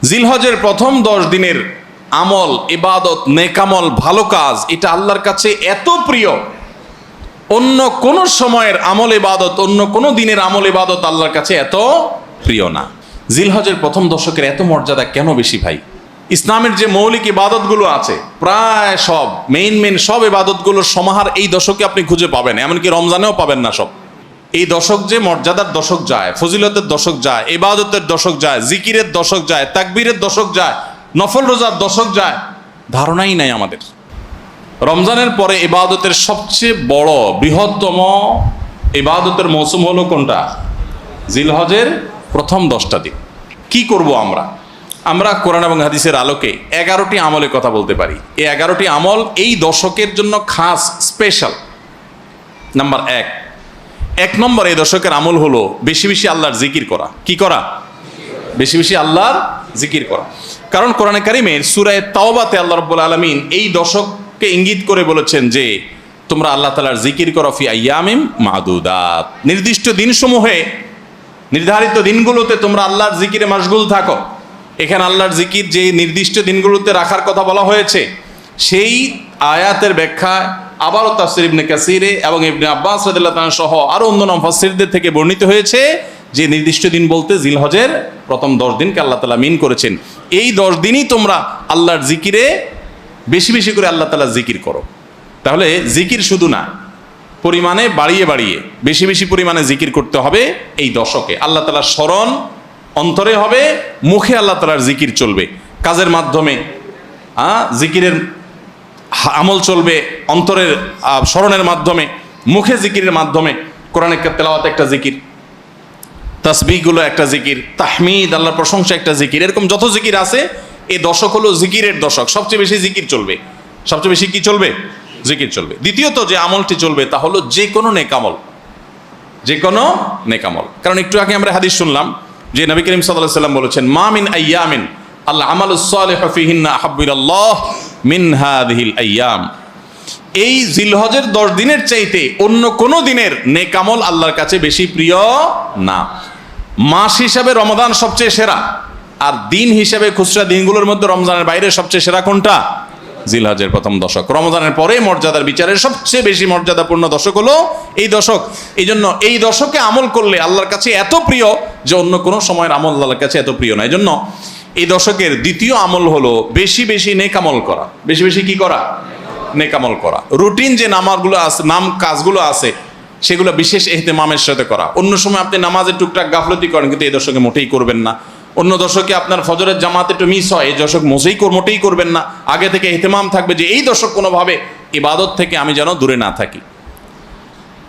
জিলহজের প্রথম 10 দিনের আমল, ইবাদত, নেকামল, ভালো কাজ, এটা আল্লাহর কাছে এত প্রিয়, অন্য কোন সময়ের আমল ইবাদত, অন্য কোন দিনের আমল ইবাদত আল্লাহর কাছে এত প্রিয় না। জিলহজের প্রথম দশকের এত মর্যাদা কেন বেশি ভাই? ইসলামের যে মৌলিক ইবাদতগুলো আছে প্রায় সব মেইন সব ইবাদতগুলোর সমাহার এই দশকে আপনি খুঁজে পাবেন, এমনকি রমজানেও পাবেন না সব। এই দশক যে মর্যাদার দশক যায়, ফজিলতের দশক যায়, ইবাদতের দশক যায়, জিকিরের দশক যায়, তাকবীরের দশক যায়, নফল রোজার দশক যায়, ধারণাই নাই আমাদের। রমজানের পরে ইবাদতের সবচেয়ে বড় বৃহত্তম ইবাদতের মৌসুম হলো কোনটা? জিলহজের প্রথম 10টা দিন। কি করব আমরা কোরআন এবং হাদিসের আলোকে 11টি আমলের কথা বলতে পারি। এই 11টি আমল এই দশকের জন্য খাস, স্পেশাল। নাম্বার 1 নম্বর এই দশকের আমল হলো বেশি বেশি আল্লাহর জিকির করা। কি করা? বেশি বেশি আল্লাহর জিকির করা। কারণ কোরআনে কারিমের সূরা তাওবাতে আল্লাহ রাব্বুল আলামিন এই দশককে ইঙ্গিত করে বলেছেন যে তোমরা আল্লাহ তাআলার জিকির করো ফি আইয়ামিম মাদুদাত, নির্দিষ্ট দিনসমূহে, নির্ধারিত দিনগুলোতে তোমরা আল্লাহর জিকিরে মাশগুল থাকো। এখানে আল্লাহর জিকির যে নির্দিষ্ট দিনগুলোতে রাখার কথা বলা হয়েছে, সেই আয়াতের ব্যাখ্যা আবারও তাফসীর ইবনে কাসিরে এবং ইবনে আব্বাস রাদিয়াল্লাহু তাআলা সহ আরো অন্যান্য মুফাসসিরদের থেকে বর্ণিত হয়েছে যে নির্দিষ্ট দিন বলতে জিলহজের প্রথম 10 দিনকে আল্লাহ তাআলা মিন করেছেন। এই 10 দিনই তোমরা আল্লাহর জিকিরে বেশি বেশি করে আল্লাহ তাআলা জিকির করো। তাহলে জিকির শুধু না, পরিমাণে বাড়িয়ে বাড়িয়ে বেশি বেশি পরিমাণে জিকির করতে হবে। এই দশকে আল্লাহ তাআলার স্মরণ অন্তরে হবে, মুখে আল্লাহ তাআলার জিকির চলবে, কাজের মাধ্যমে জিকিরের আমল চলবে, অন্তরের স্মরণের মাধ্যমে, মুখে জিকিরের মাধ্যমে। কোরআনের তেলাওয়াত একটা জিকির, তাসবিহগুলো একটা জিকির, তাহমিদ আল্লাহর প্রশংসা একটা জিকির, এরকম যত জিকির আছে এই দশক হলো জিকিরের দশক। সবচেয়ে বেশি জিকির চলবে। সবচেয়ে বেশি কি চলবে? জিকির চলবে। দ্বিতীয়ত যে আমলটি চলবে তা হলো যে কোনো নেকামল, যে কোনো নেকামল। কারণ একটু আগে আমরা হাদিস শুনলাম যে নবী করিম সাল্লাল্লাহু আলাইহি ওয়াসাল্লাম বলেছেন মা মিন আইয়ামিন আল আমালুস সালিহু ফিহিন্না আহাব্বু ইলাল্লাহ মিন হাযিহিল আইয়াম। এই জিলহজের 10 দিনের চাইতে অন্য কোন দিনের নেকামল আল্লাহর কাছে বেশি প্রিয় না। মাস হিসাবে রমাদান সবচেয়ে সেরা, আর দিন হিসাবে খুচরা দিনগুলোর মধ্যে রমজানের বাইরে সবচেয়ে সেরা কোনটা? জিলহজের প্রথম দশক। রমজানের পরে মর্যাদার বিচারে সবচেয়ে বেশি মর্যাদাপূর্ণ দশক হলো এই দশক। এই জন্য এই দশকে আমল করলে আল্লাহর কাছে এত প্রিয় যে অন্য কোনো সময়ের আমল আল্লাহর কাছে এত প্রিয় না। এই জন্য এই দশকের দ্বিতীয় আমল হলো বেশি বেশি নেকামল করা। বেশি বেশি কি করা? নেকামল করা। রুটিন যে নামাজগুলো আছে, কাজগুলো আছে, সেগুলো বিশেষ ইহতিমামের সাথে করা। অন্য সময় আপনি নামাজের টুকটাক গাফলতি করেন, কিন্তু এই দশকে মোটেই করবেন না। অন্য দশকে আপনার ফজরের জামাত একটু মিস হয়, এই দশক মোটেই করবেন না। আগে থেকে ইহতিমাম থাকবে যে এই দশক কোনোভাবে ইবাদত থেকে আমি যেন দূরে না থাকি।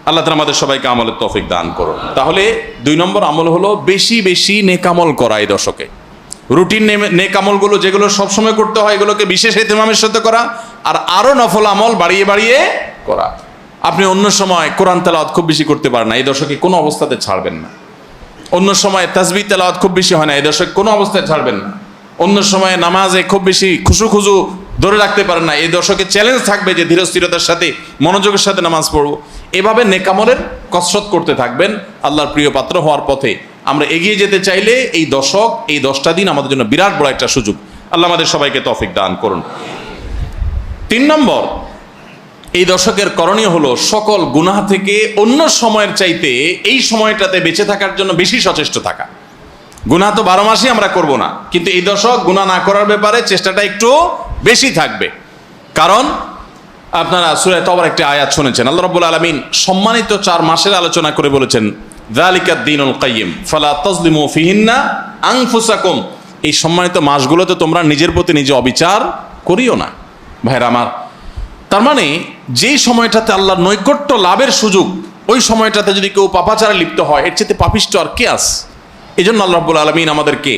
আল্লাহ তাআলা আমাদের সবাইকে আমলের তৌফিক দান করুন। তাহলে 2 নম্বর আমল হলো বেশি বেশি নেকামল করা এই দশকে। রুটিন নেকামলগুলো যেগুলো সবসময় করতে হয় এগুলোকে বিশেষ ইহতিমামের সাথে করা, আর আরো নফল আমল বাড়িয়ে বাড়িয়ে করা। আপনি অন্য সময় কোরআন তেলাওয়াত খুব বেশি করতে পারেন না, এই দশকে কোনো অবস্থাতে ছাড়বেন না। অন্য সময় তাসবিহ তেলাওয়াত খুব বেশি হয় না, এই দশকে কোনো অবস্থায় ছাড়বেন না। অন্য সময় নামাজে খুব বেশি খুশু ধরে রাখতে পারেন না, এই দশকে চ্যালেঞ্জ থাকবে যে ধীরস্থিরতার সাথে মনোযোগের সাথে নামাজ পড়ব। এভাবে নেকামলের কসরত করতে থাকবেন আল্লাহর প্রিয় পাত্র হওয়ার পথে। আমরা এগিয়ে যেতে চাইলে এই দশক, এই 10টা দিন আমাদের জন্য বিরাট বড় একটা সুযোগ। আল্লাহ আমাদের সবাইকে তৌফিক দান করুন। 3 নম্বর, এই দশকের করণীয় হলো সকল গুনাহ থেকে অন্য সময়ের চাইতে এই সময়টাতে বেঁচে থাকার জন্য বেশি সচেষ্ট থাকা। গুনাহ তো 12 মাসই আমরা করব না, কিন্তু এই দশক গুনাহ না করার ব্যাপারে চেষ্টাটা একটু বেশি থাকবে। কারণ আপনারা সূরা তাওবার একটা আয়াত শুনেছেন, আল্লাহ রাব্বুল আলামিন সম্মানিত 4 মাসের আলোচনা করে বলেছেন যালিকাদ দীনুল কাইয়্যিম ফালা তাজলিমু ফিহিন্না আনফুসাকুম। এই সম্মানিত মাসগুলোতে তোমরা নিজের প্রতি নিজে অবিচার করিও না। ভাইরা আমার, তার মানে যেই সময়টাতে আল্লাহর নৈকট্য লাভের সুযোগ, ওই সময়টাতে যদি কেউ পাপাচারে লিপ্ত হয়, এর চেয়ে পাপিষ্ঠ আর কে আছে? এই জন্য আল্লাহ রাব্বুল আলামিন আমাদেরকে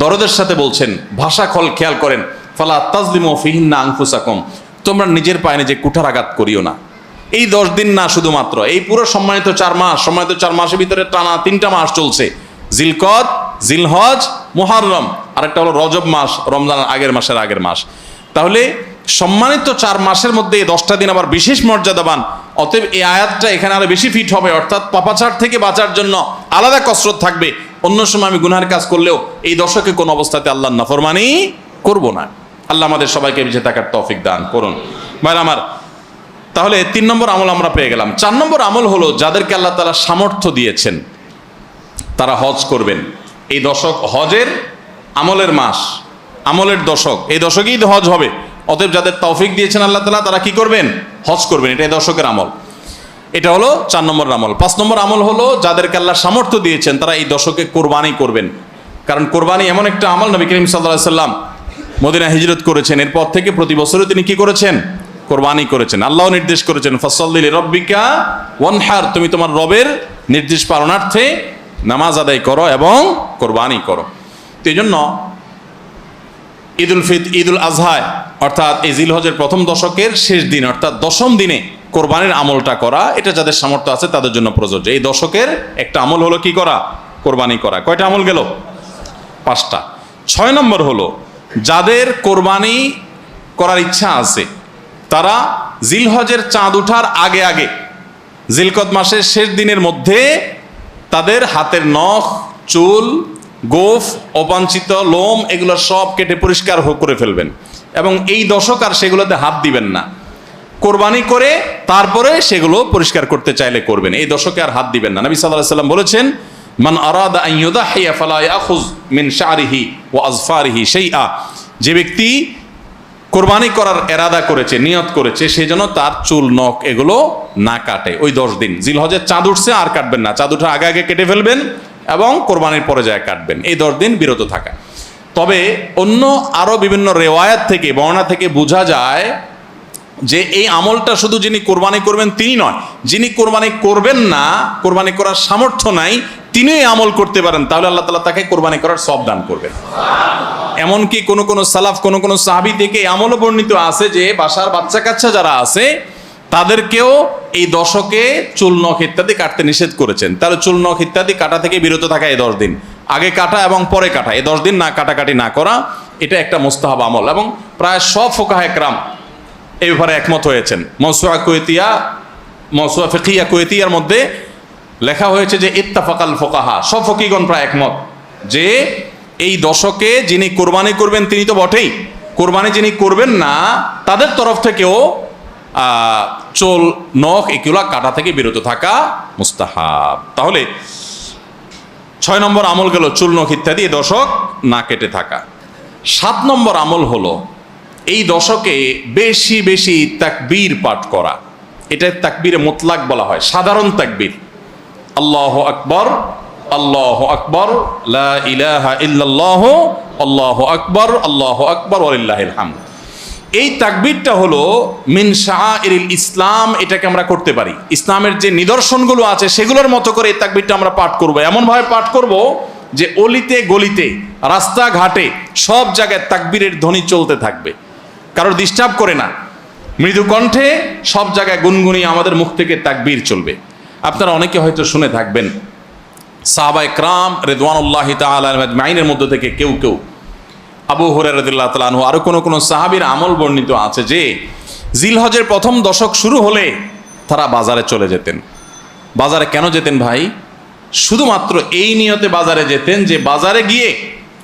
দরদের সাথে বলছেন, ভাষা খেয়াল করেন, ফালা তাজলিমু ফিহিন্না আনফুসাকুম, তোমরা নিজের পায়ে নিজে কুঠারাঘাত করিও না। এই 10 দিন না, শুধুমাত্র এই পুরো সম্মানিত 4 মাস, সম্মানিত 4 মাসের ভিতরে টানা 3টা মাস চলছে, জিলকদ, জিলহজ, মুহররম, আর একটা হলো রজব মাস, রমজানের আগের মাস। তাহলে সম্মানিত 4 মাসের মধ্যে এই 10টা দিন আবার বিশেষ মর্যাদাবান। অতএব এই আয়াতটা এখানে আরো বেশি ফিট হবে, অর্থাৎ পাপাচার থেকে বাঁচার জন্য আলাদা কসরত থাকবে। অন্য সময় আমি গুনাহের কাজ করলেও এই দশকে কোনো অবস্থাতে আল্লাহর নাফরমানি করব না। আল্লাহ আমাদের সবাইকে বেঁচে থাকার তৌফিক দান করুন। ভাইরা আমার, তাহলে 3 নম্বর আমল আমরা পেয়ে গেলাম। 4 নম্বর আমল হলো যাদেরকে আল্লাহ তাআলা সামর্থ্য দিয়েছেন তারা হজ করবেন। এই দশক হজের আমলের মাস, আমলের দশক, এই দশকেই তো হজ হবে। অতএব যাদের তৌফিক দিয়েছেন আল্লাহ তাআলা তারা কি করবেন? হজ করবেন। এটা এই দশকের আমল। এটা হলো 4 নম্বর আমল। 5 নম্বর আমল হলো যাদেরকে আল্লাহ সামর্থ্য দিয়েছেন তারা এই দশকে কোরবানি করবেন। কারণ কোরবানি এমন একটা আমল, নবী করিম সাল্লাল্লাহু আলাইহি সাল্লাম মদিনা হিজরত করেছেন, এরপর থেকে প্রতি বছরই তিনি কি করেছেন? কোরবানি করেছেন। আল্লাহ নির্দেশ করেছেন ফাসাল্লি লিরাব্বিকা ওয়ানহার, তুমি তোমার রবের নির্দেশ পালনার্থে নামাজ আদায় করো এবং কোরবানি করো। তো এই জন্য ঈদুল আজহায় অর্থাৎ এই জিলহজের প্রথম দশকের শেষ দিন অর্থাৎ 10ম দিনে কোরবানির আমলটা করা, এটা যাদের সামর্থ্য আছে তাদের জন্য প্রযোজ্য। এই দশকের একটা আমল হলো কি করা? কোরবানি করা। কয়টা আমল গেল? 5টা। 6 নম্বর হলো যাদের কোরবানি করার ইচ্ছা আছে তারা জিলহজের চাঁদ ওঠার আগে আগে জিলকদ মাসের শেষ দিনের মধ্যে তাদের হাতের নখ, চুল, গোফ, অবাঞ্ছিত লোম এগুলো সব কেটে পরিষ্কার করে ফেলবেন এবং এই দশক আর সেগুলোতে হাত দিবেন না। কোরবানি করে তারপরে সেগুলো পরিষ্কার করতে চাইলে করবেন, এই দশকে আর হাত দিবেন না। নবী সাল্লাল্লাহু আলাইহি সাল্লাম বলেছেন মান আরাদা আন ইউদাহিয়া ফালা ইয়াখুয মিন শা'রিহি ওয়া আযফারিহি শাইআ, যে ব্যক্তি কোরবানি করার এরাদা করেছে, নিয়ত করেছে, সেই জন্য তার চুল, নখ এগুলো না কাটে ওই 10 দিন। জিলহজের চাঁদ উঠছে আর কাটবেন না, চাঁদ উঠার আগে আগে কেটে ফেলবেন এবং কোরবানির পরে যায় কাটবেন, এই 10 দিন বিরত থাকা। তবে অন্য আরো বিভিন্ন রেওয়ায়াত থেকে, বর্ণনা থেকে বোঝা যায় যে এই আমলটা শুধু যিনি কোরবানি করবেন তিনি নয়, যিনি কোরবানি করবেন না, কোরবানি করার সামর্থ্য নাই, তিনি এই আমল করতে পারেন, তাহলে আল্লাহ তাআলা তাকে কোরবানি করার সওয়াব দান করবেন। এমনকি কোন সালাফ, কোন সাহাবী থেকে এই আমলও বর্ণিত আছে যে বাসার বাচ্চা কাচ্চা যারা আছে তাদেরকেও এই দশকে চুল, নখ ইত্যাদি কাটতে নিষেধ করেছেন। তাহলে চুল, নখ ইত্যাদি কাটা থেকে বিরত থাকা এই 10 দিন, আগে কাটা এবং পরে কাটা, এই 10 দিন না কাটাকাটি না করা, এটা একটা মুস্তাহাব আমল। এবং প্রায় সব ফুকাহা একরাম এই ব্যাপারে একমত হয়েছেন। মওসুআ ফিকহিয়া কুয়েতিয়ার মধ্যে লেখা হয়েছে যে ইত্তাফাকাল ফুকাহা, সব ফকিহগণ প্রায় একমত যে এই দশকে যিনি কোরবানি করবেন তিনি তো বটেই, কোরবানি যিনি করবেন না তাদের তরফ থেকেও চুল, নখ এগুলা কাটা থেকে বিরত থাকা মুস্তাহাব। তাহলে 6 নম্বর আমল গেল চুল, নখ ইত্যাদি এই দশক না কেটে থাকা। 7 নম্বর আমল হলো এই দশকে বেশি বেশি তাকবীর পাঠ করা। এটা তাকবীরে মুতলাক বলা হয়, সাধারণ তাকবীর। আল্লাহু আকবার, আল্লাহু আকবার, লা ইলাহা ইল্লাল্লাহ, আল্লাহু আকবার, আল্লাহু আকবার ওয়ালিল্লাহিল হামদ। এই তাকবীরটা হলো মিন শাআইরিল ইসলাম, এটাকে আমরা করতে পারি। ইসলামের যে নিদর্শনগুলো আছে সেগুলোর মতো করে এই তাকবীরটা আমরা পাঠ করব, এমনভাবে পাঠ করব যে অলিতে গলিতে, রাস্তাঘাটে সব জায়গায় তাকবীরের ধ্বনি চলতে থাকবে, কারোর ডিস্টার্ব করে না, মৃদু কণ্ঠে সব জায়গায় গুনগুনিয়ে আমাদের মুখ থেকে তাকবীর চলবে। আপনারা অনেকে হয়তো শুনে থাকবেন সাহাবায়ে কেরাম রিদওয়ানুল্লাহি তাআলা আজমাইনের মধ্যে থেকে কেউ কেউ, আবু হুরায়রা রাদিয়াল্লাহু তাআলা আনহু, আরো কোন সাহাবীর আমল বর্ণিত আছে যে জিলহজের প্রথম দশক শুরু হলে তারা বাজারে চলে যেতেন। বাজারে কেন যেতেন ভাই? শুধুমাত্র এই নিয়তে বাজারে যেতেন যে বাজারে গিয়ে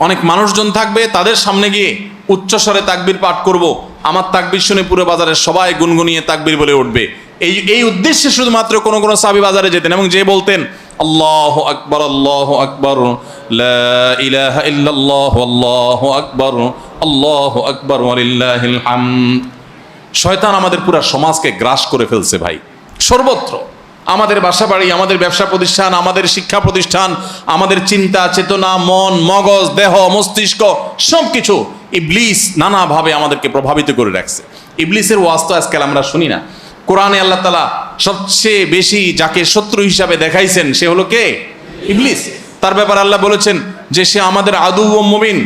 অনেক মানুষজন থাকবে, তাদের সামনে গিয়ে উচ্চস্বরে তাকবীর পাঠ করব, আমার তাকবীর শুনে পুরো বাজারের সবাই গুনগুনিয়ে তাকবীর বলে উঠবে, এই উদ্দেশ্যে শুধুমাত্র কোন সাহাবী বাজারে যেতেন এবং যে বলতেন আল্লাহু আকবার, আল্লাহু আকবার, লা ইলাহা ইল্লাল্লাহ, আল্লাহু আকবার, আল্লাহু আকবার ওয়ালিল্লাহিল হামদ। শয়তান আমাদের পুরো সমাজকে গ্রাস করে ফেলছে ভাই, সর্বত্র। আমাদের বাসা বাড়ি, আমাদের ব্যবসা প্রতিষ্ঠান, আমাদের শিক্ষা প্রতিষ্ঠান, আমাদের চিন্তা চেতনা, মন, মগজ, দেহ, মস্তিষ্ক সবকিছু ইবলিস নানাভাবে আমাদেরকে প্রভাবিত করে রাখছে। ইবলিসের ওয়াজ তো আজকাল আমরা শুনি না। কোরআনে আল্লাহ তাআলা সবচেয়ে বেশি যাকে শত্রু হিসাবে দেখাইছেন সে হলো কে? ইবলিস। তার ব্যাপারে আল্লাহ বলেছেন যে সে আমাদের আদু ও মুবিন,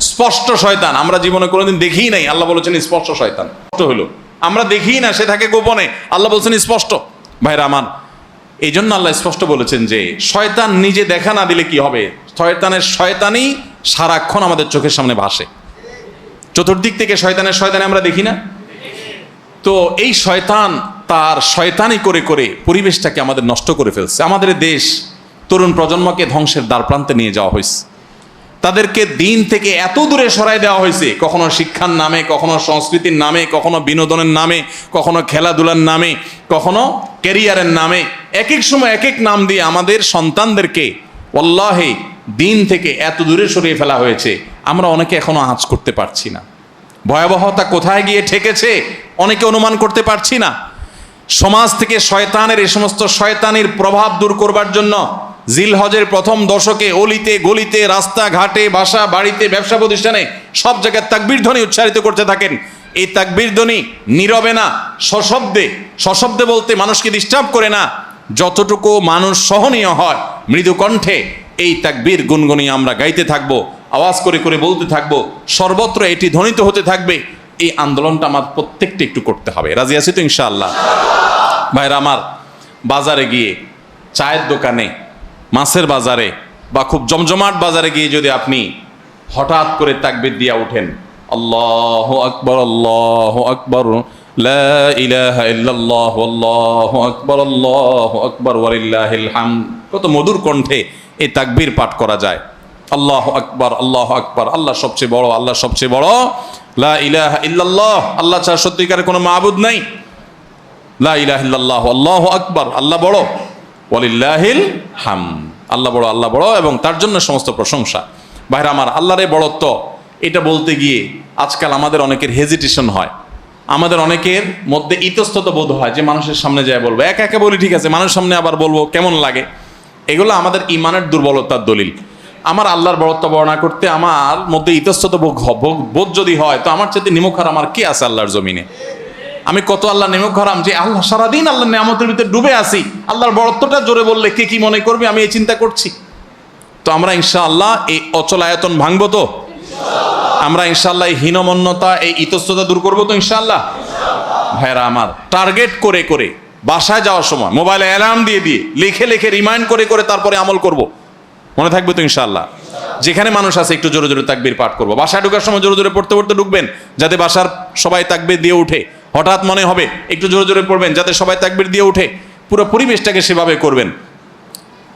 স্পষ্ট শয়তান। আমরা জীবনে কোনোদিন দেখিই নাই, আল্লাহ বলেছেন স্পষ্ট শয়তান। স্পষ্ট হলো, আমরা দেখিই না, সে থাকে গোপনে, আল্লাহ বলছেন স্পষ্ট। ভাইরা আমার, এই জন্য আল্লাহ স্পষ্ট বলেছেন যে শয়তান নিজে দেখা না দিলে কি হবে? শয়তানের শয়তানি সারাক্ষণ আমাদের চোখের সামনে ভাসে, চতুর্দিক থেকে শয়তানি আমরা দেখি না? তো এই শয়তান তার শয়তানি করে করে পরিবেশটাকে আমাদের নষ্ট করে ফেলছে। আমাদের দেশ তরুণ প্রজন্মকে ধ্বংসের দ্বারপ্রান্তে নিয়ে যাওয়া হয়েছে। তাদেরকে দিন থেকে এত দূরে সরাই দেওয়া হয়েছে, কখনো শিক্ষার নামে, কখনো সংস্কৃতির নামে, কখনো বিনোদনের নামে, কখনো খেলাধুলার নামে, কখনো ক্যারিয়ারের নামে, এক এক সময় এক এক নাম দিয়ে আমাদের সন্তানদেরকে ওয়াল্লাহি দিন থেকে এত দূরে সরিয়ে ফেলা হয়েছে, আমরা অনেকে এখনো আঁচ করতে পারছি না। ভয়াবহতা কোথায় গিয়ে ঠেকেছে অনেকে অনুমান করতে পারছি না। সমাজ থেকে শয়তানের এই সমস্ত শয়তানির প্রভাব দূর করবার জন্য জিলহজের প্রথম দশকে অলিতে গলিতে, রাস্তাঘাটে, বাসা বাড়িতে, ব্যবসা প্রতিষ্ঠানে সব জায়গায় তাকবীর ধ্বনি উচ্চারিত করতে থাকেন। এই তাকবীর ধ্বনি নীরবে না, সশব্দে, সশব্দে বলতে মানুষকে ডিস্টার্ব করে না, যতটুকু মানুষ সহনীয় হয় মৃদু কণ্ঠে এই তাকবীর গুনগুনিয়ে আমরা গাইতে থাকবো, আওয়াজ করে করে বলতে থাকবো, সর্বত্র এটি ধ্বনিত হতে থাকবে। এই আন্দোলনটা আমার প্রত্যেকটা একটু করতে হবে। রাজি আছি তো ইনশাআল্লাহ? ভাইরা আমার, বাজারে গিয়ে, চায়ের দোকানে, মাছের বাজারে বা খুব জমজমাট বাজারে গিয়ে যদি আপনি হঠাৎ করে তাকবীর দিয়া উঠেন, আল্লাহু আকবার, আল্লাহু আকবার, লা ইলাহা ইল্লাল্লাহ, আল্লাহু আকবার, আল্লাহু আকবার, ওয়ালিল্লাহিল হামদ, কত মধুর কণ্ঠে এই তাকবীর পাঠ করা যায়। আল্লাহু আকবার, আল্লাহু আকবার, আল্লাহ সবচেয়ে বড়, আল্লাহ সবচেয়ে বড়, লা ইলাহা ইল্লাল্লাহ, আল্লাহ ছাড়া সত্যিকারের কোনো মাবুদ নাই, লা ইলাহা ইল্লাল্লাহ, আল্লাহু আকবার, আল্লাহ বড়, ওয়ালিল্লাহিল হামদ, আল্লাহ বড়, আল্লাহ বড় এবং তার জন্য সমস্ত প্রশংসা। ভাইরা আমার, আল্লাহর এই বড়ত্ব এটা বলতে গিয়ে আজকাল আমাদের অনেকের হেজিটেশন হয়, আমাদের অনেকের মধ্যে ইতস্তত বোধ হয় যে মানুষের সামনে যায় বলবো। একা একা বলি ঠিক আছে, মানুষের সামনে আবার বলবো কেমন লাগে। এগুলো আমাদের ইমানের দুর্বলতার দলিল। আমার আল্লাহর বড়ত্ব বর্ণনা করতে আমার মধ্যে ইতস্তত বোধ যদি হয়, তো আমার চাইতে নিমুখার আমার কে আছে আল্লাহর জমিনে? আমি কত আল্লাহ নিমুখ হারাম যে আল্লাহ সারাদিন আল্লাহ নিয়ামতের ভিতরে ডুবে আছি, আল্লাহর বড়ত্বটা জোরে বললে কে কি মনে করবে, আমি এই চিন্তা করছি। তো আমরা ইনশাআল্লাহ এই অচল আয়তন ভাঙবো তো? আমরা ইনশাআল্লাহ এই হীনমন্যতা, এই ইতস্ততা দূর করবো তো ইনশাআল্লাহ? ভাইরা আমার, টার্গেট করে করে বাসায় যাওয়ার সময় মোবাইলে অ্যালার্ম দিয়ে দিয়ে, লিখে লিখে রিমাইন্ড করে করে তারপরে আমল করব, মনে থাকবে তো ইনশাআল্লাহ? যেখানে মানুষ আছে একটু জোরে জোরে তাকবীর পাঠ করবো। বাসায় ঢোকার সময় জোরে জোরে পড়তে পড়তে ঢুকবেন, যাতে বাসার সবাই তাকবীর দিয়ে উঠে। হঠাৎ মনে হবে একটু জোরে জোরে পড়বেন, যাতে সবাই তাকবীর দিয়ে উঠে। পুরো পরিবেশটাকে সেভাবে করবেন।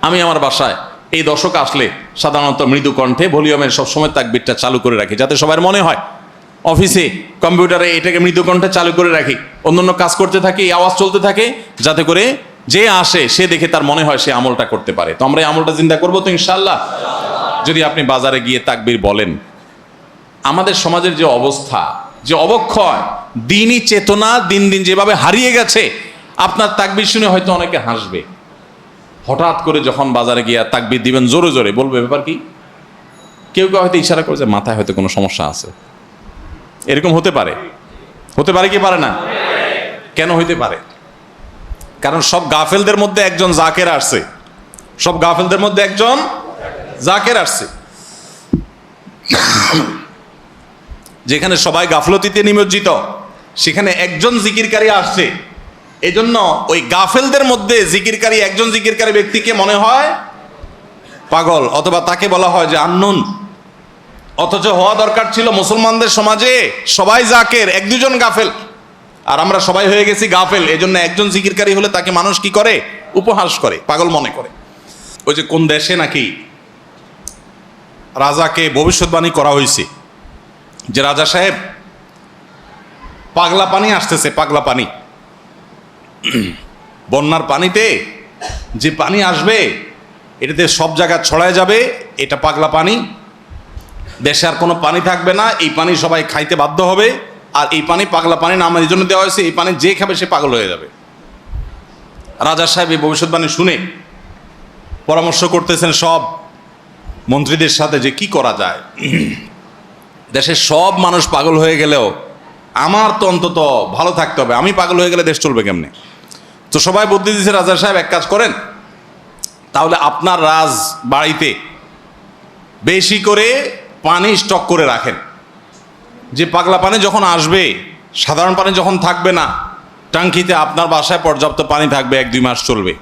আমি আমার বাসায় এই দশক আসলে সাধারণত মৃদু কণ্ঠে ভলিউমের সবসময় তাকবীরটা চালু করে রাখি, যাতে সবার মনে হয়। অফিসে কম্পিউটারে এটাকে মৃদু কণ্ঠে চালু করে রাখি, অন্যান্য কাজ করতে থাকি, এই আওয়াজ চলতে থাকে, যাতে করে যে আসে সে দেখে তার মনে হয় সে আমলটা করতে পারে। তো আমরা এই আমলটা চিন্তা করবো তো ইনশাআল্লাহ? যদি আপনি বাজারে গিয়ে তাকবীর বলেন, আমাদের সমাজের যে অবস্থা, যে অবক্ষয়, দিনই চেতনা দিন দিন যেভাবে হারিয়ে গেছে, আপনার তাকবীর শুনে হয়তো অনেকে হাসবে। হঠাৎ করে যখন বাজারে গিয়ে তাকবীর দিবেন জোরে জোরে, বলবে ব্যাপার কি? কেউ কেউ হয়তো ইশারা করে যে মাথায় হয়তো কোনো সমস্যা আছে। এরকম হতে পারে, হতে পারে কি পারে না? কেন হইতে পারে? কারণ সব গাফেলদের মধ্যে একজন জাকের আসছে, সব গাফেলদের মধ্যে একজন জাকের আসছে। যেখানে সবাই গাফলতিতে নিমজ্জিত, সেখানে একজন জিকিরকারী আসছে। এজন্য ওই গাফেলদের মধ্যে জিকিরকারী, একজন জিকিরকারী ব্যক্তিকে মনে হয় পাগল, অথবা তাকে বলা হয় যে আননোন। অথচ হওয়া দরকার ছিল মুসলমানদের সমাজে সবাই জাকের, এক দুজন গাফেল। আর আমরা সবাই হয়ে গেছি গাফেল। এজন্য একজন জিকিরকারী হলে তাকে মানুষ কি করে? উপহাস করে, পাগল মনে করে। ওই যে কোন দেশে নাকি রাজাকে ভবিষ্যৎবাণী করা হয়েছে যে রাজা সাহেব, পাগলা পানি আসতেছে, পাগলা পানি, বন্যার পানিতে যে পানি আসবে এটাতে সব জায়গা ছড়ায় যাবে, এটা পাগলা পানি, দেশে আর কোনো পানি থাকবে না, এই পানি সবাই খাইতে বাধ্য হবে। আর এই পানি পাগলা পানি নাম এই জন্য দেওয়া হয়েছে, এই পানি যে খাবে সে পাগল হয়ে যাবে। রাজা সাহেব এই ভবিষ্যৎবাণী শুনে পরামর্শ করতেছেন সব মন্ত্রীদের সাথে যে কি করা যায়। দেশের সব মানুষ পাগল হয়ে গেলেও আমার তো অন্তত ভালো থাকতে হবে, আমি পাগল হয়ে গেলে দেশ চলবে কেমনে? তো সবাই বুদ্ধি দিচ্ছে, রাজা সাহেব এক কাজ করেন, তাহলে আপনার রাজ বাড়িতে বেশি করে পানি স্টক করে রাখেন, যে পাগলা পানি যখন আসবে, সাধারণ পানি যখন থাকবে না, টাঙ্কিতে আপনার বাসায় পর্যাপ্ত পানি থাকবে, 1-2 মাস চলবে।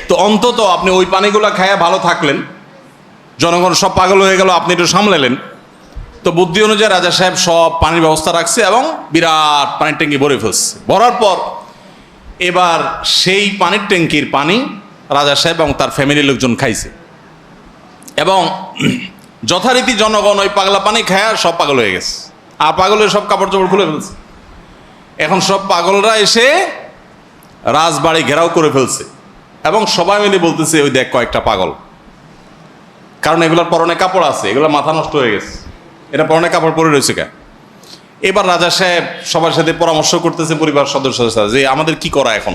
তো অন্তত আপনি ওই পানিগুলো খাইয়া ভালো থাকলেন, জনগণ সব পাগল হয়ে গেল, আপনি একটু সামলালেন। তো বুদ্ধি অনুযায়ী রাজা সাহেব সব পানির ব্যবস্থা রাখছে এবং বিরাট পানির ট্যাঙ্কি ভরে ফেলছে। ভরার পর এবার সেই পানির ট্যাঙ্কির পানি রাজা সাহেব এবং তার ফ্যামিলির লোকজন খাইছে, এবং যথারীতি জনগণ ওই পাগলা পানি খায় সব পাগল হয়ে গেছে, আর পাগল হয়ে সব কাপড় চোপড় খুলে ফেলছে। এখন সব পাগলরা এসে রাজবাড়ি ঘেরাও করে ফেলছে, এবং সবাই মিলে বলতেছে ওই দেখ কয়েকটা পাগল, কারণ এগুলোর পরনে কাপড় আছে, এগুলো মাথা নষ্ট হয়ে গেছে, এটা পরনে কাপড় পরে রয়েছে কে। এবার রাজা সাহেব সবার সাথে পরামর্শ করতেছে পরিবার সদস্যদের সাথে যে আমাদের কি করা এখন,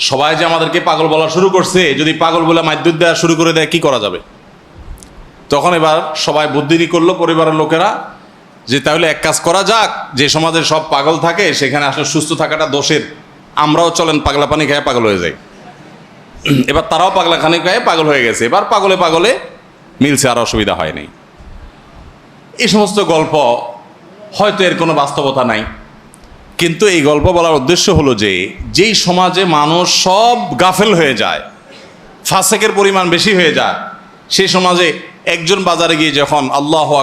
সবাই যে আমাদেরকে পাগল বলা শুরু করছে, যদি পাগল বলে মাইদ্যুৎ দেওয়া শুরু করে দেয় কি করা যাবে। তখন এবার সবাই বুদ্ধিনি করলো পরিবারের লোকেরা যে তাহলে এক কাজ করা যাক, যে সমাজে সব পাগল থাকে সেখানে আসলে সুস্থ থাকাটা দোষের, আমরাও চলেন পাগলা পানি খেয়ে পাগল হয়ে যাই। এবার তারাও পাগলা পানি খেয়ে পাগল হয়ে গেছে, এবার পাগলে পাগলে মিলছে, আর অসুবিধা হয়নি। এই সমস্ত গল্প হয়তো এর কোনো বাস্তবতা নাই, কিন্তু এই গল্প বলার উদ্দেশ্য হলো যে যেই সমাজে মানুষ সব গাফেল হয়ে যায়, ফাসেকের পরিমাণ বেশি হয়ে যায়, সেই সমাজে একজন বাজারে গিয়ে যখন আল্লাহু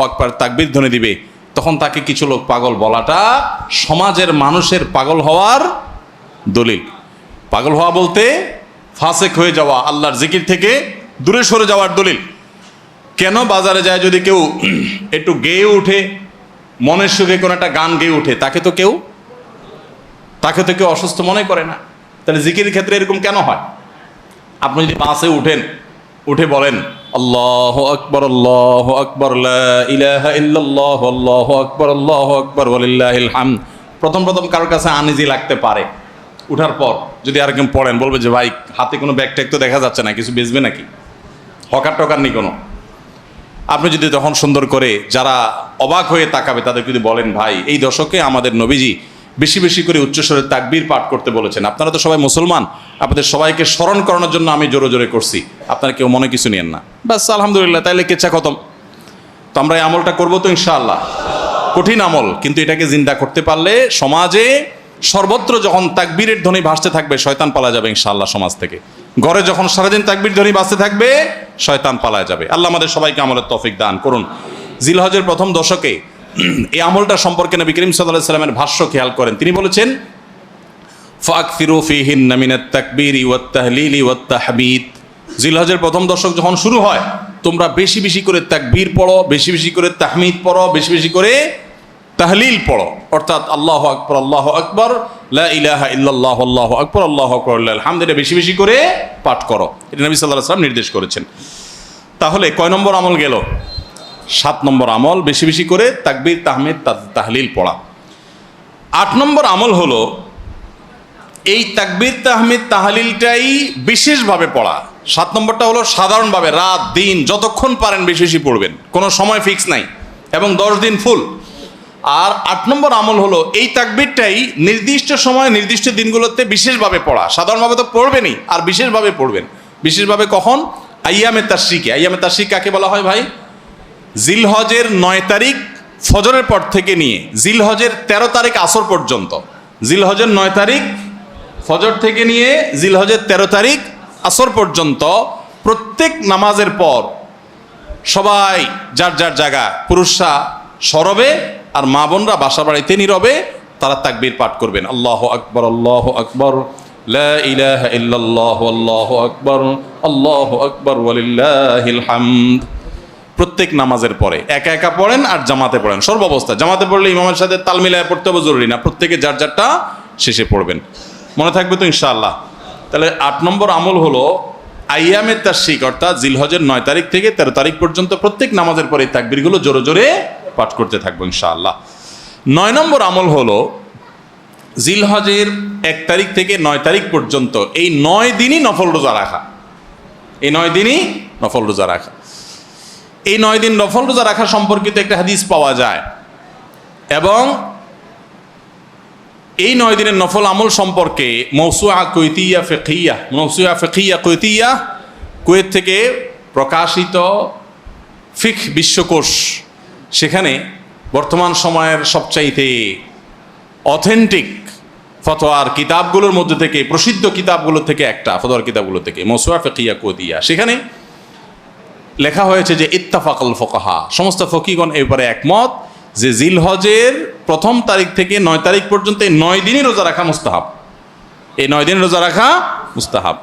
আকবার তাকবীর ধ্বনি দিবে, তখন তাকে কিছু লোক পাগল বলাটা সমাজের মানুষের পাগল হওয়ার দলিল। পাগল হওয়া বলতে ফাসেক হয়ে যাওয়া, আল্লাহর জিকির থেকে দূরে সরে যাওয়ার দলিল। কেন বাজারে যায় যদি কেউ একটু গেয়ে উঠে, মনের সুখে কোনো একটা গান গেয়ে উঠে, তাকে তো কেউ অসুস্থ মনে করে না। তাহলে জিকিরের ক্ষেত্রে এরকম কেন হয়? আপনি যদি বাসে উঠেন, উঠে বলেন আল্লাহু আকবার লা ইলাহা ইল্লাল্লাহ আল্লাহু আকবার ওয়ালিল্লাহিল হামদ, প্রথম কারোর কাছে আনইজি লাগতে পারে। উঠার পর যদি আর কেউ পড়েন, বলবে যে ভাই হাতে কোনো ব্যাগ ট্যাগ তো দেখা যাচ্ছে না, কিছু বেচবে নাকি, হকার টকার নেই কোনো। আপনি যদি তখন সুন্দর করে যারা অবাক হয়ে তাকাবে তাদের যদি বলেন ভাই এই দশকে আমাদের নবীজি বেশি বেশি করে উচ্চস্বরে তাকবীর পাঠ করতে বলেছেন, আপনারা তো সবাই মুসলমান, আপনাদের সবাইকে স্মরণ করানোর জন্য আমি জোরে জোরে করছি, আপনারা কেউ মনে কিছু নিয়েন না, ব্যাস আলহামদুলিল্লাহ, তাইলে কেচ্ছা খতম। তো আমরা এই আমলটা করবো তো ইনশাআল্লাহ, কঠিন আমল, কিন্তু এটাকে জিন্দা করতে পারলে সমাজে সর্বত্র যখন তাকবীরের ধ্বনি ভাসতে থাকবে শয়তান পালা যাবে ইনশাআল্লাহ সমাজ থেকে। ঘরে যখন সারাদিন তাকবীর ধ্বনি ভাসতে থাকবে শয়তান পালায় যাবে। আল্লাহ আমাদের সবাইকে আমলের তৌফিক দান করুন। জিলহজের প্রথম দশকে এই আমলটা সম্পর্কে নবী করিম সাল্লাল্লাহু আলাইহি সাল্লামের ভাষ্য খেয়াল করেন, তিনি বলেছেন ফাকসিরু ফীহিন্না মিনাত তাকবীরি ওয়াত তাহলিলি ওয়াত তাহমিদ। জিলহজের প্রথম দশক যখন শুরু হয় তোমরা বেশি বেশি করে তাকবীর পড়ো, বেশি বেশি করে তাহমিদ পড়ো, বেশি বেশি করে তাহলিল পড়ো, অর্থাৎ আল্লাহু আকবার লা ইলাহা ইল্লাল্লাহ আল্লাহু আকবার লিল হামদ, এটা বেশি বেশি করে পাঠ করো। এটা নবী সাল্লাল্লাহু আলাইহি সাল্লাম নির্দেশ করেছেন। তাহলে কয় নম্বর আমল গেল? 7 নম্বর আমল, বেশি বেশি করে তাকবীর তাহমিদ তাহলিল পড়া। 8 নম্বর আমল হলো এই তাকবীর তাহমিদ তাহলিলটাই বিশেষভাবে পড়া। 7 নম্বরটা হলো সাধারণভাবে রাত দিন যতক্ষণ পারেন বেশি বেশি পড়বেন, কোনো সময় ফিক্স নাই, এবং 10 দিন ফুল। আর 8 নম্বর আমল হলো এই তাকবীরটাই নির্দিষ্ট সময় নির্দিষ্ট দিনগুলোতে বিশেষভাবে পড়া। সাধারণভাবে তো পড়বেনই, আর বিশেষভাবে পড়বেন। বিশেষভাবে কখন? আইয়ামে তাশরিকে। আইয়ামে তাশরিক কাকে বলা হয় ভাই? জিলহজের 9 তারিখ ফজরের পর থেকে নিয়ে জিলহজের 13 তারিখ আসর পর্যন্ত, জিলহজের 9 তারিখ ফজর থেকে নিয়ে জিলহজের 13 তারিখ আসর পর্যন্ত প্রত্যেক নামাজের পর সবাই যার যার জায়গা, পুরুষরা সরবে আর মা বোনরা বাসা বাড়িতে নীরবে তারা তাকবীর পাঠ করবেন। আল্লাহু আকবার লা ইলাহা ইল্লাল্লাহ আল্লাহু আকবার ওয়ালিল্লাহিল হামদ। প্রত্যেক নামাজের পরে একা একা পড়েন আর জামাতে পড়েন, সর্বাবস্থা। জামাতে পড়লে ইমামের সাথে তাল মিলায় পড়তে হবে জরুরি না, প্রত্যেকে যার যারটা শেষে পড়বেন। মনে থাকবে তো ইনশাআল্লাহ? তাহলে 8 নম্বর আমল হলো আইয়ামে তাশরিক, অর্থাৎ জিলহজের 9 তারিখ থেকে 13 তারিখ পর্যন্ত প্রত্যেক নামাজের পরে তাকবীরগুলো জোরে জোরে পাঠ করতে থাকবো ইনশাআল্লাহ। 9 নম্বর আমল হলো জিলহজের 1 তারিখ থেকে 9 তারিখ পর্যন্ত এই 9 দিনই নফল রোজা রাখা। এই 9 দিনই নফল রোজা রাখা। এই 9 দিন নফল রোজা রাখা সম্পর্কিত একটা হাদিস পাওয়া যায়, এবং এই 9 দিনের নফল আমল সম্পর্কে মওসুআ ফিকহিয়া কুয়েতিয়া, কুয়েত থেকে প্রকাশিত ফিকহ বিশ্বকোষ, সেখানে বর্তমান সময়ের সবচাইতে অথেন্টিক ফতোয়ার কিতাবগুলোর মধ্যে থেকে, প্রসিদ্ধ কিতাবগুলো থেকে একটা, ফতোয়ার কিতাবগুলো থেকে মওসুআ ফিকহিয়া কুয়েতিয়া, সেখানে লেখা হয়েছে যে ইত্তাফাকাল ফুকাহা, সমস্ত ফকিহগণ এই ব্যাপারে একমত যে জিলহজের 1 তারিখ থেকে 9 তারিখ পর্যন্ত এই 9 দিনই রোজা রাখা মুস্তাহাব। এই 9 দিন রোজা রাখা মুস্তাহাব।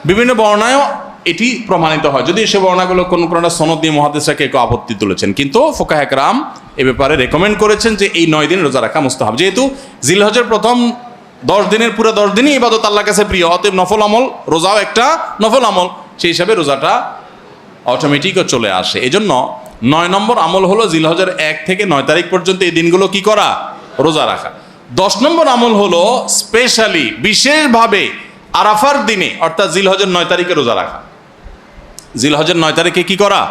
বিভিন্ন বর্ণায়ও এটি প্রমাণিত হয়, যদি সে বর্ণাগুলো কোন সনদ দিয়ে মুহাদ্দিসরা কেউ আপত্তি তুলেছেন, কিন্তু ফুকাহে কেরাম এ ব্যাপারে রেকমেন্ড করেছেন যে এই 9 দিন রোজা রাখা মুস্তাহাব। যেহেতু জিলহজের প্রথম 10 দিনের পুরো 10 দিনই ইবাদত আল্লাহর কাছে প্রিয়, অতএব নফল আমল, রোজাও একটা নফল আমল, সেই হিসাবে রোজাটা অটোমেটিকও চলে আসে। এজন্য 9 নম্বর আমল হলো জিলহজের 1 থেকে 9 তারিখ পর্যন্ত এই দিনগুলো কি করা? রোজা রাখা। 10 নম্বর আমল হলো স্পেশালি বিশেষভাবে আরাফার দিনে অর্থাৎ জিলহজের 9 তারিখে রোজা রাখা। জিলহজের 9 তারিখে কি করা?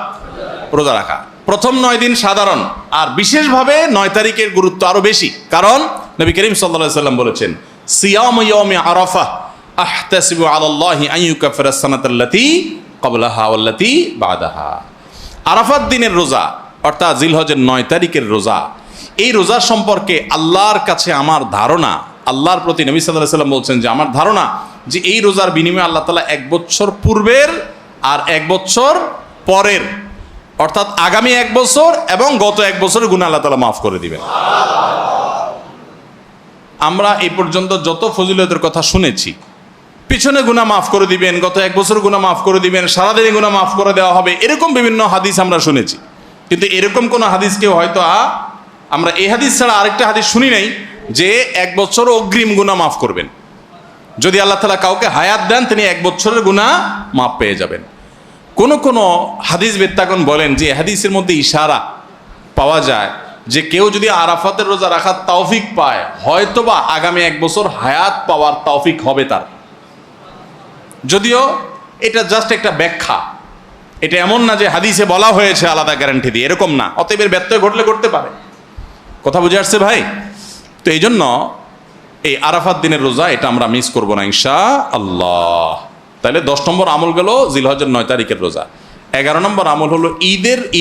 রোজা রাখা। প্রথম 9 দিন সাধারণ, আর বিশেষভাবে 9 তারিখের গুরুত্ব আরো বেশি, কারণ নবী করিম সাল্লাল্লাহু আলাইহি সাল্লাম বলেছেন, সিয়ামু ইয়াউমি আরাফা আহতাসিবু আলাল্লাহি আন ইউকাফিরা সানাতাল্লাতী ক্বাবলাহা ওয়াল্লাতী বাদাহা। আরাফাত দিনের রোজা অর্থাৎ জিলহজের 9 তারিখের রোজা, এই রোজা সম্পর্কে আল্লাহর কাছে আমার ধারণা, আল্লাহর প্রতি নবী সাল্লাল্লাহু আলাইহি সাল্লাম বলছেন যে আমার ধারণা যে এই রোজার বিনিময়ে আল্লাহ তাআলা 1 বছর পূর্বের আর 1 বছর পরের অর্থাৎ আগামী 1 বছর এবং গত 1 বছরের গুনাহ আল্লাহ তাআলা মাফ করে দিবেন। আমরা এই পর্যন্ত যত ফজিলতের কথা শুনেছি, পিছনে গুনাহ মাফ করে দিবেন, গত 1 বছর গুনাহ মাফ করে দিবেন, সারাদিনে গুনাহ মাফ করে দেওয়া হবে, এরকম বিভিন্ন হাদিস আমরা শুনেছি, কিন্তু এরকম কোন হাদিস কেউ হয়তো আমরা এই হাদিস ছাড়া আরেকটা হাদিস শুনি নাই যে 1 বছর অগ্রিম গুনাহ মাফ করবেন। যদি আল্লাহ তাআলা কাউকে হায়াত দেন, তিনি 1 বছরের গুনাহ মাফ পেয়ে যাবেন। কোন হাদিস বেত্তাগণ বলেন যে হাদিসের মধ্যে ইশারা পাওয়া যায় যে কেউ যদি আরাফাতের রোজা রাখার তৌফিক পায়, হয়তোবা আগামী 1 বছর হায়াত পাওয়ার তৌফিক হবে তার। যদিও এটা জাস্ট একটা ব্যাখ্যা, এটা এমন না যে হাদিসে বলা হয়েছে আলাদা গ্যারান্টি দিয়ে, এরকম না। অতএব এর ব্যত্যয় ঘটলে করতে পারে। কথা বুঝে আসছে ভাই? তো এই জন্য এই আরাফাত দিনের রোজা এটা আমরা মিস করবো না ইনশাআল্লাহ। তাহলে 10 নম্বর আমল গেল জিলহজের 9 তারিখের রোজা। 11 নম্বর আমল হলো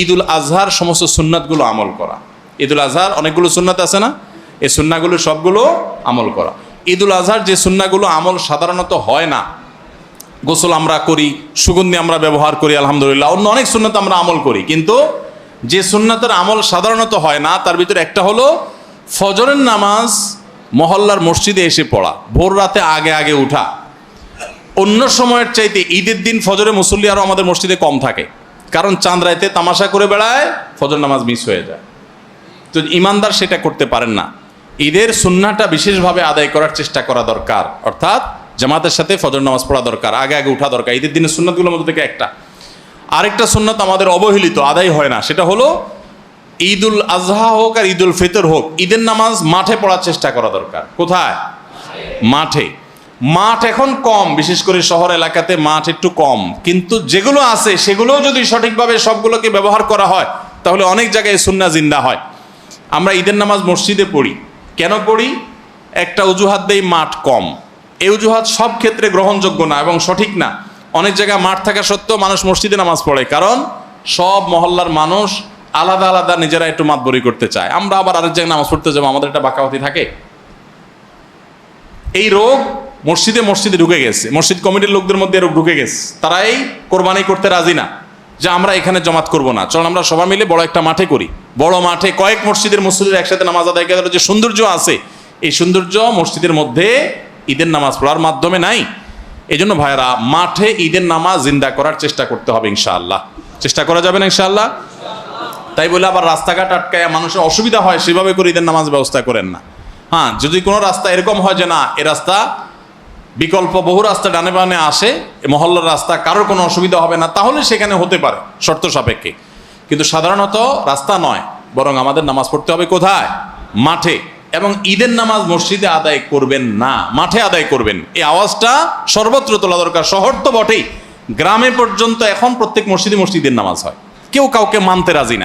ঈদুল আজহার সমস্ত সুন্নাতগুলো আমল করা। ঈদুল আজহার অনেকগুলো সুন্নাত আছে না, এই সুন্নাগুলো সবগুলো আমল করা। ঈদুল আজহার যে সুন্নাগুলো আমল সাধারণত হয় না, গোসল আমরা করি, সুগন্ধি আমরা ব্যবহার করি, আলহামদুলিল্লাহ, অন্য অনেক সুন্নাত আমরা আমল করি, কিন্তু যে সুন্নাতের আমল সাধারণত হয় না তার ভিতরে একটা হলো ফজরের নামাজ মহল্লার মসজিদে এসে পড়া, ভোর রাতে আগে আগে উঠা। অন্য সময়ের চাইতে ঈদের দিন ফজরে মুসল্লি আরও আমাদের মসজিদে কম থাকে, কারণ চাঁদ রাইতে তামাশা করে বেড়ায়, ফজর নামাজ মিস হয়ে যায়। তো ইমানদার সেটা করতে পারেন না। ঈদের সুন্নাহটা বিশেষভাবে আদায় করার চেষ্টা করা দরকার, অর্থাৎ জামাতের সাথে ফজর নামাজ পড়া দরকার, আগে আগে উঠা দরকার। ঈদের দিনের সুন্নাতগুলোর মধ্যে থেকে একটা। আরেকটা সুন্নাত আমাদের অবহেলিত, আদায় হয় না, সেটা হলো ঈদুল আজহা হোক আর ঈদুল ফিতর হোক, ঈদের নামাজ মাঠে পড়ার চেষ্টা করা দরকার। কোথায়? মাঠে। মাঠ এখন কম, বিশেষ করে শহর এলাকাতে মাঠ একটু কম, কিন্তু যেগুলো আছে সেগুলো যদি সঠিকভাবে সবগুলোকে ব্যবহার করা হয় তাহলে অনেক জায়গায় সুন্নাহ জিন্দা হয়। আমরা ঈদের নামাজ মসজিদে পড়ি, কেন পড়ি? একটা অজুহাত দেই, মাঠ কম। এই অজুহাত সব ক্ষেত্রে গ্রহণযোগ্য না এবং সঠিক না। অনেক জায়গায় মাঠ থাকা সত্ত্বেও মানুষ মসজিদে নামাজ পড়ে, কারণ সব মহল্লার মানুষ আলাদা আলাদা নিজেরা একটু মাতবরি করতে চায়। আমরা আবার আরেক জায়গায় নামাজ পড়তে যাবো, আমাদের একটা বাঁকাওয়াতি থাকে। এই রোগ মসজিদে ঢুকে গেছে, মসজিদ কমিটির লোকদের মধ্যে রোগ ঢুকে গেছে। তারাই কোরবানি করতে রাজি না, যে আমরা এখানে জমাত করব না, চল আমরা সবাই মিলে বড় একটা মাঠে করি। বড় মাঠে কয়েক মসজিদের মুসল্লিরা একসাথে নামাজ আদায় করার যে সৌন্দর্য আছে, এই সৌন্দর্য মসজিদের মধ্যে ঈদের নামাজ পড়ার মাধ্যমে নাই। এই জন্য ভাইয়েরা, মাঠে ঈদের নামাজ জিন্দা করার চেষ্টা করতে হবে ইনশাআল্লাহ। চেষ্টা করা যাবে না ইনশাআল্লাহ? তাই বলে আবার রাস্তাঘাট আটকায় মানুষের অসুবিধা হয় সেভাবে করে ঈদের নামাজ ব্যবস্থা করেন না। হ্যাঁ, যদি কোনো রাস্তা এরকম হয় যে না, এ রাস্তা বিকল্প বহু রাস্তা ডানে বামে আসে, মহল্লার রাস্তা, কারোর কোনো অসুবিধা হবে না, তাহলে সেখানে হতে পারে শর্ত সাপেক্ষে। কিন্তু সাধারণত রাস্তা নয়, বরং আমাদের নামাজ পড়তে হবে কোথায়? মাঠে। এবং ঈদের নামাজ মসজিদে আদায় করবেন না, মাঠে আদায় করবেন। এই আওয়াজটা সর্বত্র তোলা দরকার। শহর তো বটেই, গ্রামে পর্যন্ত এখন প্রত্যেক মসজিদের নামাজ হয়। কেউ কাউকে মানতে রাজি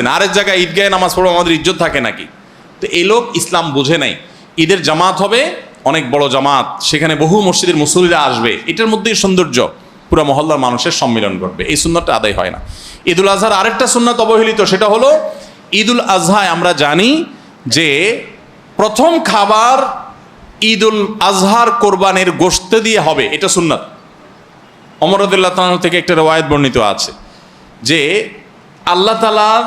না, আরেক জায়গায় ঈদগাহে নামাজ পড়বো, আমাদের ইজ্জত থাকে নাকি? তো এই লোক ইসলাম বুঝে নাই। ঈদের জামাত হবে অনেক বড় জামাত, সেখানে বহু মসজিদের মুসল্লিরা আসবে, এটার মধ্যেই সৌন্দর্য, পুরো মহল্লার মানুষের সম্মিলন ঘটবে। এই সুন্নাতটা আদায় হয় না। ঈদুল আজহার আরেকটা সুন্নাত অবহেলিত, সেটা হলো ঈদুল আজহায় আমরা জানি যে প্রথম খাবার ঈদুল আজহার কোরবানির গোশত দিয়ে হবে, এটা সুন্নাত। ওমর রাদিয়াল্লাহু তাআলা থেকে একটা রওয়ায়াত বর্ণিত আছে যে আল্লাহ তাআলার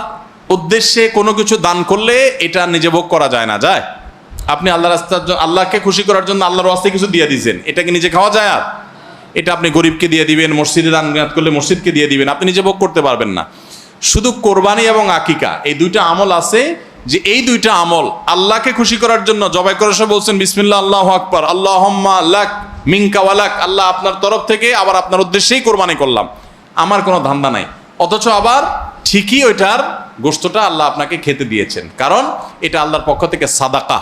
উদ্দেশ্যে কোনো কিছু দান করলে এটা নিজে ভোগ করা যায় না, যায়? আপনি আল্লাহ রাস্তার জন্য, আল্লাহকে খুশি করার জন্য আল্লাহর ওয়াস্তে কিছু দিয়ে দিয়েছেন, এটা কি নিজে খাওয়া যায়? আর এটা আপনি গরিবকে দিয়ে দিবেন, মসজিদে দান করলে মসজিদকে দিয়ে দিবেন, আপনি নিজে ভোগ করতে পারবেন না। শুধু কোরবানি এবং আকিকা এই দুইটা আমল আছে, যে এই দুইটা আমল আল্লাহকে খুশি করার জন্য জবাই করার সময় বলছেন বিসমিল্লাহ আল্লাহু আকবার, আল্লাহুম্মা লাক মিনকা ওয়ালাক, আল্লাহ আপনার তরফ থেকে আবার আপনার উদ্দেশ্যেই কোরবানি করলাম, আমার কোনো ধান্দা নাই। অথচ আবার ঠিকই ওইটার গোশতটা আল্লাহ আপনাকে খেতে দিয়েছেন, কারণ এটা আল্লাহর পক্ষ থেকে সাদাকা,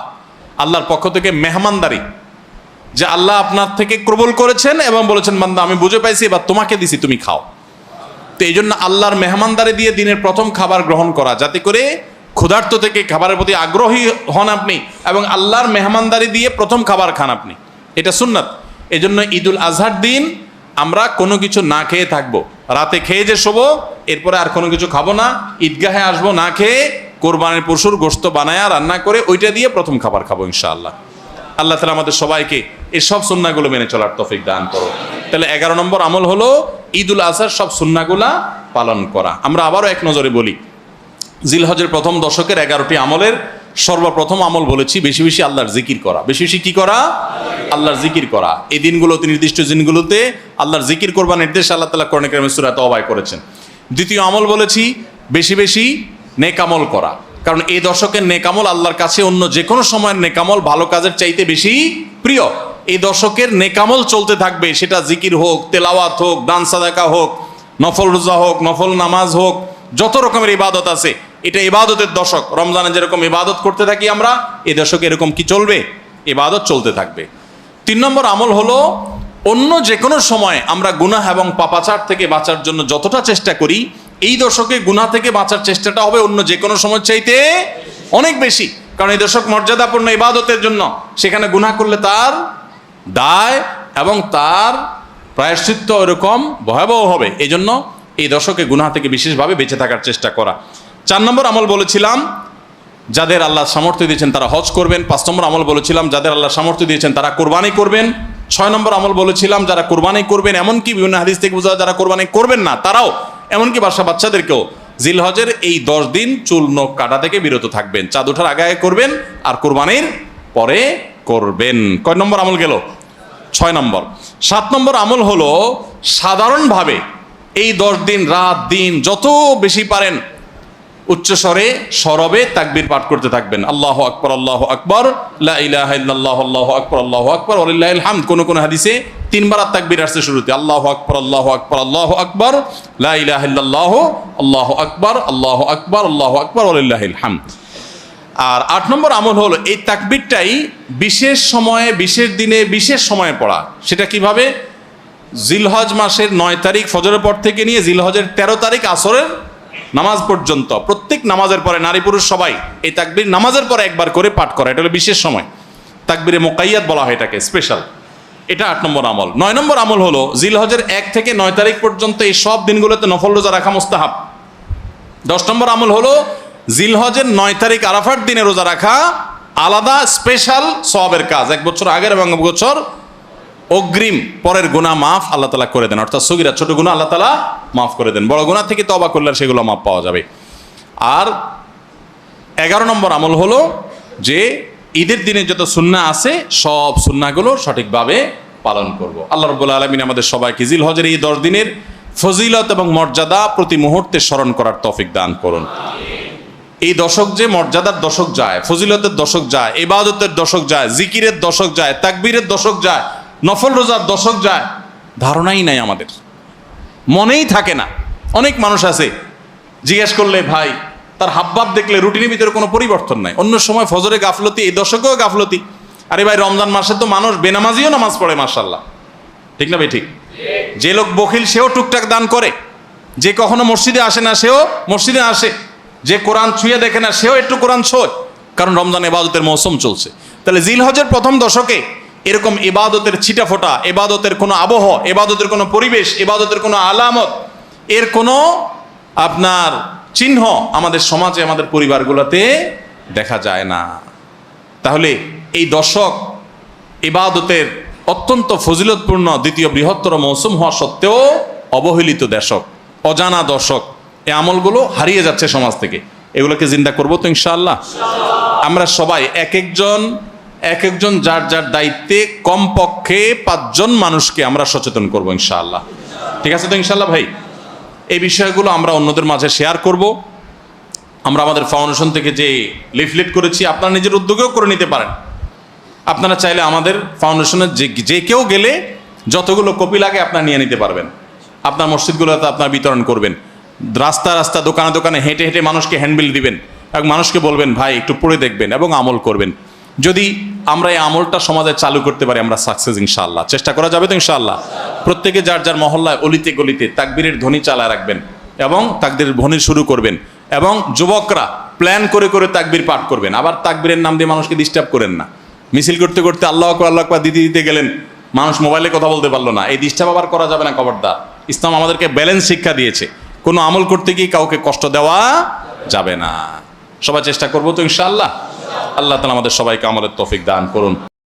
আল্লাহর পক্ষ থেকে মেহমানদারি, যে আল্লাহ আপনার থেকে কবুল করেছেন এবং বলেছেন বান্দা আমি বুঝে পাইছি, এবার তোমাকে দিছি, তুমি খাও। তো এই জন্য আল্লাহর মেহমানদারি দিয়ে দিনের প্রথম খাবার গ্রহণ করা, যাতে করে ক্ষুধার্ত থেকে খাবারের প্রতি আগ্রহী হন আপনি, এবং আল্লাহর মেহমানদারি দিয়ে প্রথম খাবার খান আপনি, এটা সুন্নাত। এই জন্য ঈদুল আজহার দিন আমরা কোনো কিছু না খেয়ে থাকবো, রাতে খেয়ে যে শোবো, এরপরে আর কোনো কিছু খাবো না, ঈদগাহে আসবো না খেয়ে, কোরবানির পশুর গোশত বানায়া রান্না করে ওইটা দিয়ে প্রথম খাবার খাবো ইনশাআল্লাহ। আল্লাহ তাআলা আমাদের সবাইকে এই সব সুন্নাহগুলো মেনে চলার তৌফিক দান করো। তাহলে 11 নম্বর আমল হলো ঈদুল আজহার সব সুন্নাহগুলা পালন করা। আমরা আবারও এক নজরে বলি, জিলহজের প্রথম দশকের 11টি আমলের সর্বপ্রথম আমল বলেছি বেশি বেশি আল্লাহর জিকির করা। বেশি বেশি কি করা? আল্লাহর জিকির করা। এই দিনগুলোতে, নির্দিষ্ট দিনগুলোতে আল্লাহর জিকির করবার নির্দেশ আল্লাহ তাআলা কোরআনে কারিমে সূরা তাওবায় করেছেন। দ্বিতীয় আমল বলেছি বেশি বেশি নেক আমল করা, কারণ এই দশকের নেক আমল আল্লাহর কাছে অন্য যে কোনো সময়ের নেক আমল ভালো কাজের চাইতে বেশি প্রিয়। এই দশকের নেক আমল চলতে থাকবে, সেটা জিকির হোক, তেলাওয়াত হোক, দান সাদাকা হোক, নফল রোজা হোক, নফল নামাজ হোক, যত রকমের ইবাদত আছে, এটা ইবাদতের দশক। রমজানে যেরকম ইবাদত করতে থাকি আমরা, এই দশকে এরকম কি চলবে? ইবাদত চলতে থাকবে। 3 নম্বর আমল হলো অন্য যে কোনো সময় আমরা গুনাহ এবং পাপাচার থেকে বাঁচার জন্য যতটা চেষ্টা করি, এই দশকে গুনাহ থেকে বাঁচার চেষ্টাটা হবে অন্য যে কোনো সময় চাইতে অনেক বেশি, কারণ এই দশক মর্যাদাপূর্ণ ইবাদতের জন্য। সেখানে গুনাহ করলে তার দায় এবং তার প্রায়শ্চিত্ত এরকম ভয়াবহ হবে। এই জন্য এই দশকে গুনাহ থেকে বিশেষভাবে বেঁচে থাকার চেষ্টা করা। 4 নম্বর আমল বলেছিলাম যাদের আল্লাহ সামর্থ্য দিয়েছেন তারা হজ করবেন। 5 নম্বর আমল বলেছিলাম যাদের আল্লাহ সামর্থ্য দিয়েছেন তারা কোরবানি করবেন। 6 নম্বর আমল বলেছিলাম যারা কোরবানি করবেন, এমনকি বিভিন্ন হাদিস থেকে বোঝা যারা কোরবানি করবেন না তারাও, এমনকি বাচ্চাদেরকেও জিলহজের এই 10 দিন চুল নখ কাটা থেকে বিরত থাকবেন। চাঁদ ওঠার আগে আগে করবেন আর কোরবানির পরে করবেন। কয় নম্বর আমল গেল? 6 নম্বর। 7 নম্বর আমল হলো সাধারণভাবে এই 10 দিন রাত দিন যত বেশি পারেন উচ্চস্বরে সরবে তাকবীর পাঠ করতে থাকবেন। আল্লাহু আকবার, আল্লাহু আকবার, লা ইলাহা ইল্লাল্লাহ, আল্লাহু আকবার, আল্লাহু আকবার, ওয়ালিল্লাহিল হামদ। কোন হাদিসে 3 বার তাকবীর আসছে শুরুতে, আল্লাহু আকবার, আল্লাহু আকবার, আল্লাহু আকবার, লা ইলাহা ইল্লাল্লাহ, আল্লাহু আকবার, আল্লাহু আকবার, আল্লাহু আকবার, ওয়ালিল্লাহিল হামদ। আর 8 নম্বর আমল হলো এই তাকবীরটাই বিশেষ সময়ে, বিশেষ দিনে, বিশেষ সময়ে পড়া। সেটা কিভাবে? জিলহজ মাসের 9 তারিখ ফজরের পর থেকে নিয়ে জিলহজের 13 তারিখ আসরের নামাজ পর্যন্ত প্রত্যেক নামাজের পরে নারী পুরুষ সবাই এই তাকবীর নামাজের পরে একবার করে পাঠ করা। এটা হলো বিশেষ সময়, তাকবীরে মুকাইয়াদ বলা হয় এটাকে, স্পেশাল। এটা 8 নম্বর আমল। 9 নম্বর আমল হলো জিলহজের 1 থেকে 9 তারিখ পর্যন্ত এই সব দিনগুলোতে নফল রোজা রাখা মুস্তাহাব। 10 নম্বর আমল হলো জিলহজের 9 তারিখ আরাফার দিনে রোজা রাখা আলাদা স্পেশাল সওয়াবের কাজ। 1 বছর আগের এবং 1 বছর অগ্রিম পরের গুনাহ মাফ আল্লাহ তাআলা করে দেন, অর্থাৎ সগীরা ছোট গুনাহ আল্লাহ তাআলা মাফ করে দেন, বড় গুনাহ থেকে তওবা করলে সেগুলো মাফ পাওয়া যাবে। আর 11 নম্বর আমল হলো যে ঈদের দিনে যত সুন্নাহ আছে সব সুন্নাহগুলো সঠিকভাবে পালন করব। আল্লাহ রাব্বুল আলামিন আমাদের সবাইকে জিলহজের এই 10 দিনের ফজিলত এবং মর্যাদা প্রতি মুহূর্তে স্মরণ করার তৌফিক দান করুন। এই দশক যে মর্যাদার দশক যায়, ফজিলতের দশক যায়, ইবাদতের দশক যায়, জিকিরের দশক যায়, তাকবীরের দশক যায়, নফল রোজার দশক যায়, ধারণাই নাই আমাদের, মনেই থাকে না। অনেক মানুষ আছে জিজ্ঞেস করলে ভাই তার হাবভাব দেখলে রুটিনের ভিতরে কোনো পরিবর্তন নাই। অন্য সময় ফজরে গাফলতি, এই দশকেও গাফলতি। আরে ভাই রমজান মাসে তো মানুষ বেনামাজিও নামাজ পড়ে, মাশাআল্লাহ, ঠিক না ভাই? ঠিক। যে লোক বখিল সেও টুকটাক দান করে, যে কখনো মসজিদে আসে না সেও মসজিদে আসে, যে কোরআন ছুঁয়ে দেখে না সেও একটু কোরআন ছোঁয়, কারণ রমজান ইবাদতের মৌসুম চলছে। তাহলে জিলহজের প্রথম দশকে এরকম ইবাদতের ছিটাফোঁটা, ইবাদতের কোনো আবহ, ইবাদতের কোনো পরিবেশ, ইবাদতের কোনো আলামত, এর কোনো আপনার চিহ্ন আমাদের সমাজে, আমাদের পরিবারগুলোতে দেখা যায় না। তাহলে এই দশক ইবাদতের অত্যন্ত ফজিলতপূর্ণ দ্বিতীয় বৃহত্তর মৌসুম হওয়া সত্ত্বেও অবহেলিত দশক, অজানা দশক। এই আমলগুলো হারিয়ে যাচ্ছে সমাজ থেকে। এগুলোকে জিন্দা করবো তো ইনশাআল্লাহ। আমরা সবাই এক একজন এক একজন যার যার দায়িত্বে কমপক্ষে 5 জন মানুষকে আমরা সচেতন করব ইনশাআল্লাহ। ঠিক আছে তো ইনশাআল্লাহ ভাই? এই বিষয়গুলো আমরা অন্যদের মাঝে শেয়ার করব। আমরা আমাদের ফাউন্ডেশন থেকে যে লিফলেট করেছি আপনারা নিজের উদ্যোগেও করে নিতে পারেন। আপনারা চাইলে আমাদের ফাউন্ডেশনের যে কেউ গেলে যতগুলো কপি লাগে আপনারা নিয়ে নিতে পারবেন। আপনার মসজিদগুলোতে আপনারা বিতরণ করবেন, রাস্তা রাস্তা দোকানে দোকানে হেঁটে হেঁটে মানুষকে হ্যান্ডবিল দিবেন এবং মানুষকে বলবেন ভাই একটু পড়ে দেখবেন এবং আমল করবেন। যদি আমরা এই আমলটা সমাজে চালু করতে পারি আমরা সাকসেস ইনশাআল্লাহ। চেষ্টা করা যাবে তো ইনশাআল্লাহ? প্রত্যেকে যার যার মহল্লায় অলিতে গলিতে তাকবীরের ধ্বনি চালায় রাখবেন এবং তাকবীরের ধ্বনি শুরু করবেন এবং যুবকরা প্ল্যান করে করে তাকবীর পাঠ করবেন। আবার তাকবীরের নাম দিয়ে মানুষকে ডিস্টার্ব করেন না। মিছিল করতে করতে আল্লাহু আকবার আল্লাহু আকবার দিতে দিতে গেলেন, মানুষ মোবাইলে কথা বলতে পারলো না, এই ডিস্টার্ব আবার করা যাবে না। খবরদার, ইসলাম আমাদেরকে ব্যালেন্স শিক্ষা দিয়েছে, কোনো আমল করতে গিয়ে কাউকে কষ্ট দেওয়া যাবে না। সবাই চেষ্টা করবো তো ইনশাআল্লাহ। আল্লাহ তাআলা আমাদের সবাইকে আমলের তৌফিক দান করুন।